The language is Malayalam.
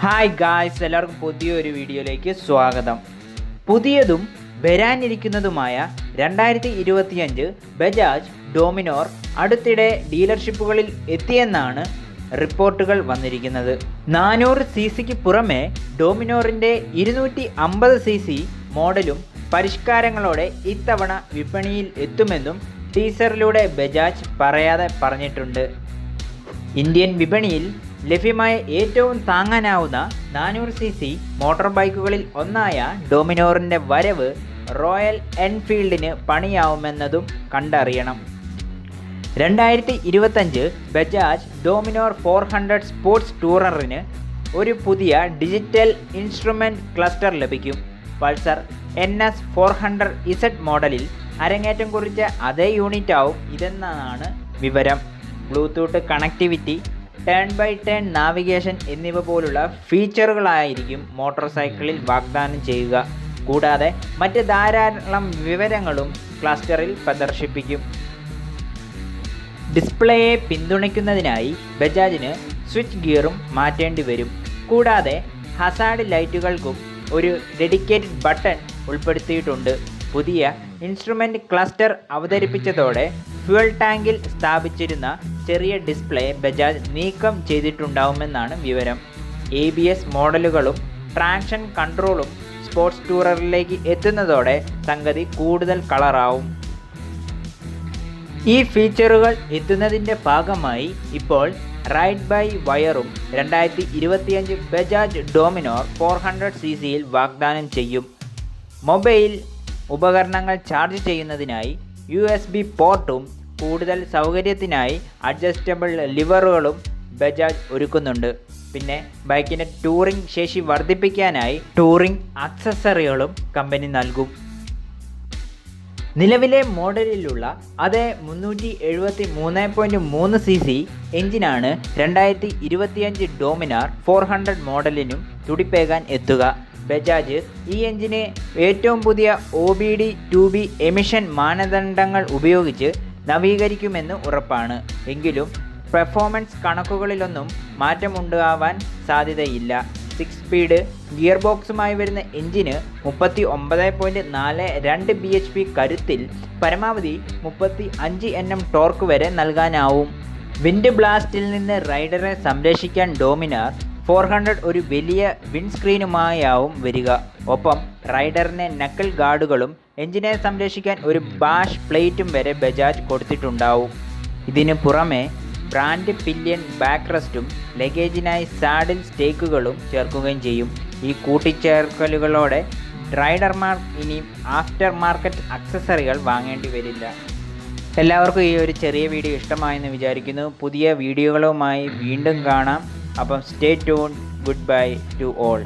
ഹായ് ഗായ്സ്, എല്ലാവർക്കും പുതിയൊരു വീഡിയോയിലേക്ക് സ്വാഗതം. പുതിയതും വരാനിരിക്കുന്നതുമായ 2025 ബജാജ് ഡോമിനോർ അടുത്തിടെ ഡീലർഷിപ്പുകളിൽ എത്തിയെന്നാണ് റിപ്പോർട്ടുകൾ വന്നിരിക്കുന്നത്. 400 cc പുറമെ ഡോമിനോറിൻ്റെ 250 cc മോഡലും പരിഷ്കാരങ്ങളോടെ ഇത്തവണ വിപണിയിൽ എത്തുമെന്നും ടീസറിലൂടെ ബജാജ് പറയാതെ പറഞ്ഞിട്ടുണ്ട്. ഇന്ത്യൻ വിപണിയിൽ ലഭ്യമായ ഏറ്റവും താങ്ങാനാവുന്ന 400 cc മോട്ടോർ ബൈക്കുകളിൽ ഒന്നായ ഡോമിനോറിൻ്റെ വരവ് റോയൽ എൻഫീൽഡിന് പണിയാവുമെന്നതും കണ്ടറിയണം. 2025 ബജാജ് ഡോമിനോർ 400 സ്പോർട്സ് ടൂററിന് ഒരു പുതിയ ഡിജിറ്റൽ ഇൻസ്ട്രുമെൻ്റ് ക്ലസ്റ്റർ ലഭിക്കും. പൾസർ NS 400Z മോഡലിൽ അരങ്ങേറ്റം കുറിച്ച അതേ യൂണിറ്റ് ആവും ഇതെന്നാണ് വിവരം. Bluetooth connectivity, turn by turn navigation എന്നിവ പോലുള്ള ഫീച്ചറുകളായിരിക്കും മോട്ടോർ സൈക്കിളിൽ വാഗ്ദാനം ചെയ്യുക. കൂടാതെ മറ്റ് ധാരാളം വിവരങ്ങളും ക്ലസ്റ്ററിൽ പ്രദർശിപ്പിക്കും. ഡിസ്പ്ലേയെ പിന്തുണയ്ക്കുന്നതിനായി ബജാജിന് സ്വിച്ച് ഗിയറും മാറ്റേണ്ടി വരും. കൂടാതെ ഹസാർഡ് ലൈറ്റുകൾക്കും ഒരു ഡെഡിക്കേറ്റഡ് ബട്ടൺ ഉൾപ്പെടുത്തിയിട്ടുണ്ട്. പുതിയ ഇൻസ്ട്രുമെൻ്റ് ക്ലസ്റ്റർ അവതരിപ്പിച്ചതോടെ ഫ്യൂൽ ടാങ്കിൽ സ്ഥാപിച്ചിരുന്ന ചെറിയ ഡിസ്പ്ലേ ബജാജ് നീക്കം ചെയ്തിട്ടുണ്ടാവുമെന്നാണ് വിവരം. ABS മോഡലുകളും ട്രാക്ഷൻ കൺട്രോളും സ്പോർട്സ് ടൂററിലേക്ക് എത്തുന്നതോടെ സംഗതി കൂടുതൽ കളറാവും. ഈ ഫീച്ചറുകൾ എത്തുന്നതിൻ്റെ ഭാഗമായി ഇപ്പോൾ റൈഡ് ബൈ വയറും 2025 ബജാജ് ഡോമിനോർ 400 cc വാഗ്ദാനം ചെയ്യും. മൊബൈൽ ഉപകരണങ്ങൾ ചാർജ് ചെയ്യുന്നതിനായി USB പോർട്ടും കൂടുതൽ സൗകര്യത്തിനായി അഡ്ജസ്റ്റബിൾ ലിവറുകളും ബജാജ് ഒരുക്കുന്നുണ്ട്. പിന്നെ ബൈക്കിൻ്റെ ടൂറിംഗ് ശേഷി വർദ്ധിപ്പിക്കാനായി ടൂറിംഗ് ആക്സസറികളും കമ്പനി നൽകും. നിലവിലെ മോഡലിലുള്ള അതേ 373.3 cc എഞ്ചിനാണ് 2025 ഡോമിനാർ 400 മോഡലിനും തുടിപ്പേകാൻ എത്തുക. ബജാജ് ഈ എഞ്ചിനെ ഏറ്റവും പുതിയ OBD2B എമിഷൻ മാനദണ്ഡങ്ങൾ ഉപയോഗിച്ച് നവീകരിക്കുമെന്ന് ഉറപ്പാണ്. എങ്കിലും പെർഫോമൻസ് കണക്കുകളിലൊന്നും മാറ്റമുണ്ടാവാൻ സാധ്യതയില്ല. 6 സ്പീഡ് ഗിയർ ബോക്സുമായി വരുന്ന എഞ്ചിന് 39.42 bhp കരുത്തിൽ പരമാവധി 35 Nm ടോർക്ക് വരെ നൽകാനാവും. വിൻഡ് ബ്ലാസ്റ്റിൽ നിന്ന് റൈഡറെ സംരക്ഷിക്കാൻ ഡോമിനാർ 400 ഒരു വലിയ വിൻഡ്സ്ക്രീനുമായാവും വരിക. ഒപ്പം റൈഡറിന് നക്കിൾ ഗാർഡുകളും എഞ്ചിനെ സംരക്ഷിക്കാൻ ഒരു ബാഷ് പ്ലേറ്റും വരെ ബജാജ് കൊടുത്തിട്ടുണ്ടാവും. ഇതിനു പുറമെ ബ്രാൻഡ് പില്യൺ ബാക്ക് റെസ്റ്റും ലഗേജിനായി സാഡിൽ സ്റ്റേക്കുകളും ചേർക്കുകയും ചെയ്യും. ഈ കൂട്ടിച്ചേർക്കലുകളോടെ റൈഡർമാർ ഇനിയും ആഫ്റ്റർ മാർക്കറ്റ് അക്സസറികൾ വാങ്ങേണ്ടി വരില്ല. എല്ലാവർക്കും ഈ ഒരു ചെറിയ വീഡിയോ ഇഷ്ടമായെന്ന് വിചാരിക്കുന്നു. പുതിയ വീഡിയോകളുമായി വീണ്ടും കാണാം. അപ്പം stay tune. Good bye to all.